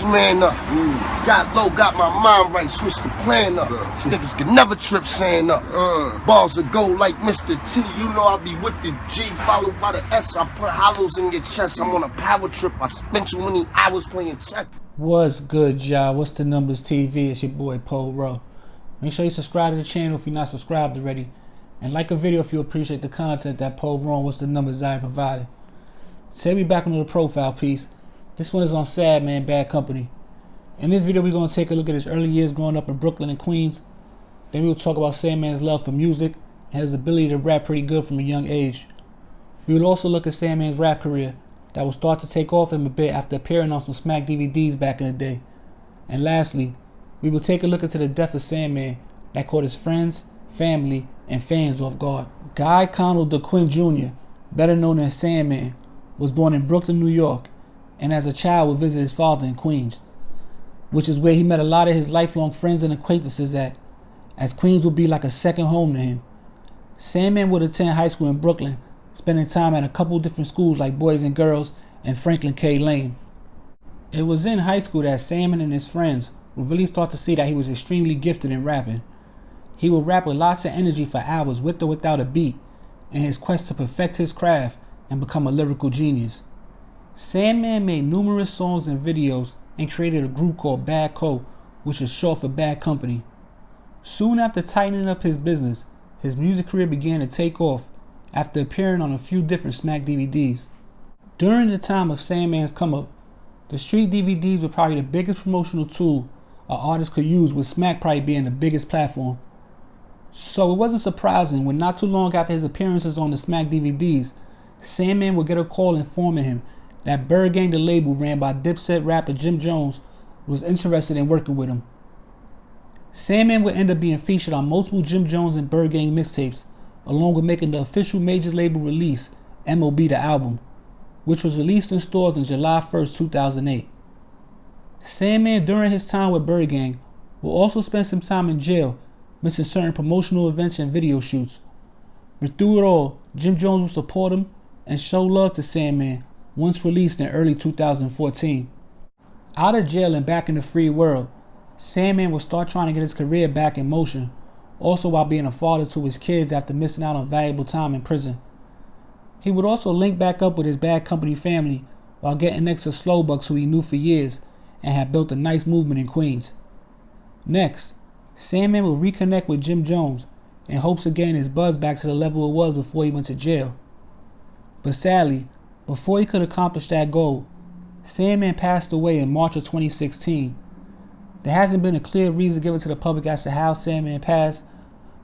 man up. Got low, got my mind right, switched the plan up. These niggas can never trip saying up. Balls that go like Mr. T, you know I be with the G, followed by the S. I put hollows in your chest, I'm on a power trip. I spent you many hours playing chess. What's good, y'all? What's the numbers TV? It's your boy Paul Rowe. Make sure you subscribe to the channel if you're not subscribed already, and like a video if you appreciate the content that Paul Rowe, What's the Numbers I provided. Today we back on the profile piece. This one is on Sandman BadCo. In this video we're going to take a look at his early years growing up in Brooklyn and Queens. Then we'll talk about Sandman's love for music and his ability to rap pretty good from a young age. We will also look at Sandman's rap career that will start to take off him a bit after appearing on some Smack DVDs back in the day. And lastly, we will take a look into the death of Sandman that caught his friends, family, and fans off guard. Guy Connell DeQuinn Jr., better known as Sandman, was born in Brooklyn, New York, and as a child would visit his father in Queens, which is where he met a lot of his lifelong friends and acquaintances at, as Queens would be like a second home to him. Sandman would attend high school in Brooklyn, spending time at a couple different schools like Boys and Girls and Franklin K. Lane. It was in high school that Sandman and his friends would really start to see that he was extremely gifted in rapping. He would rap with lots of energy for hours with or without a beat in his quest to perfect his craft and become a lyrical genius. Sandman made numerous songs and videos and created a group called BadCo, which is short for Bad Company. Soon after tightening up his business, his music career began to take off after appearing on a few different Smack DVDs. During the time of Sandman's come up, the street DVDs were probably the biggest promotional tool an artist could use, with Smack probably being the biggest platform. So it wasn't surprising when not too long after his appearances on the Smack DVDs, Sandman would get a call informing him that ByrdGang, the label ran by Dipset rapper Jim Jones, was interested in working with him. Sandman would end up being featured on multiple Jim Jones and ByrdGang mixtapes, along with making the official major label release, MOB the album, which was released in stores on July 1st, 2008. Sandman, during his time with ByrdGang, will also spend some time in jail, missing certain promotional events and video shoots. But through it all, Jim Jones will support him and show love to Sandman once released in early 2014. Out of jail and back in the free world, Sandman will start trying to get his career back in motion, also while being a father to his kids after missing out on valuable time in prison. He would also link back up with his Bad Company family while getting next to Slowbucks, who he knew for years and had built a nice movement in Queens. Next, Sandman will reconnect with Jim Jones in hopes of getting his buzz back to the level it was before he went to jail. But sadly, before he could accomplish that goal, Sandman passed away in March of 2016. There hasn't been a clear reason given to the public as to how Sandman passed,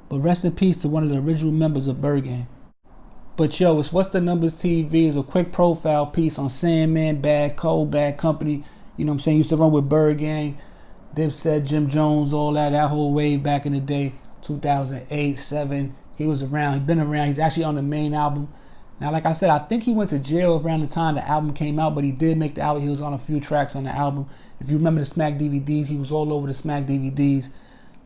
but rest in peace to one of the original members of ByrdGang. But yo, it's What's the Numbers TV is a quick profile piece on Sandman BadCo, Bad Company. You know what I'm saying? Used to run with ByrdGang, Dipset, Jim Jones, all that whole wave back in the day, 2008, 7. He was around, he's been around. He's actually on the main album. Now, like I said, I think he went to jail around the time the album came out, but he did make the album. He was on a few tracks on the album. If you remember the Smack DVDs, he was all over the Smack DVDs. You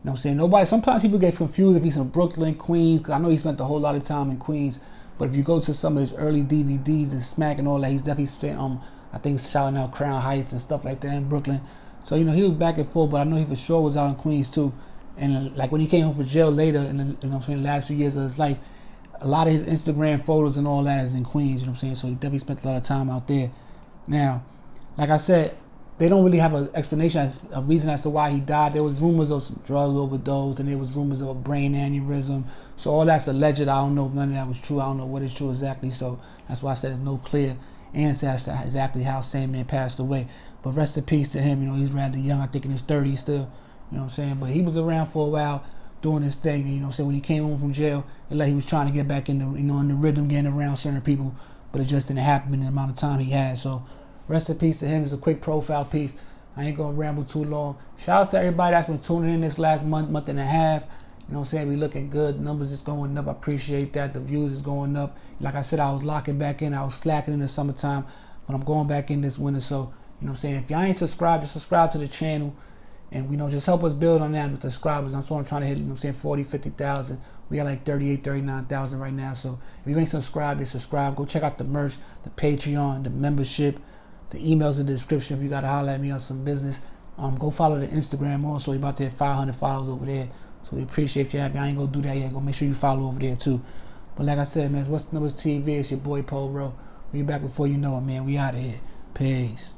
know what I'm saying? Sometimes people get confused if he's from Brooklyn, Queens, because I know he spent a whole lot of time in Queens. But if you go to some of his early DVDs and Smack and all that, he's definitely spent, I think, shouting out Crown Heights and stuff like that in Brooklyn. So, you know, he was back and forth, but I know he for sure was out in Queens too. And like when he came home from jail later in the, you know what I'm saying, last few years of his life, a lot of his Instagram photos and all that is in Queens, you know what I'm saying? So he definitely spent a lot of time out there. Now, like I said, they don't really have an explanation, a reason as to why he died. There was rumors of some drug overdose, and there was rumors of a brain aneurysm. So all that's alleged. I don't know if none of that was true. I don't know what is true exactly. So that's why I said there's no clear answer as to exactly how Sandman passed away. But rest in peace to him. You know, he's rather young, I think in his 30s still. You know what I'm saying? But he was around for a while doing his thing. And, you know what I'm saying? When he came home from jail, it like he was trying to get back in the, you know, in the rhythm, getting around certain people. But it just didn't happen in the amount of time he had. So rest in peace to him. It's a quick profile piece. I ain't gonna ramble too long. Shout out to everybody that's been tuning in this last month and a half. You know what I'm saying? We looking good. Numbers is going up. I appreciate that. The views is going up. Like I said, I was locking back in. I was slacking in the summertime, but I'm going back in this winter. So, you know what I'm saying? If y'all ain't subscribed, just subscribe to the channel. And, you know, just help us build on that with the subscribers. I'm trying to hit, you know what I'm saying, 40, 50,000. We got like 38, 39,000 right now. So if you ain't subscribed, just subscribe. Go check out the merch, the Patreon, the membership, The email's in the description if you gotta holler at me on some business. Go follow the Instagram also. We're about to hit 500 followers over there. So we appreciate you. If y'all ain't gonna do that yet, go make sure you follow over there too. But like I said, man, it's What's the Numbers TV. It's your boy Paul Rowe. We back before you know it, man. We out of here. Peace.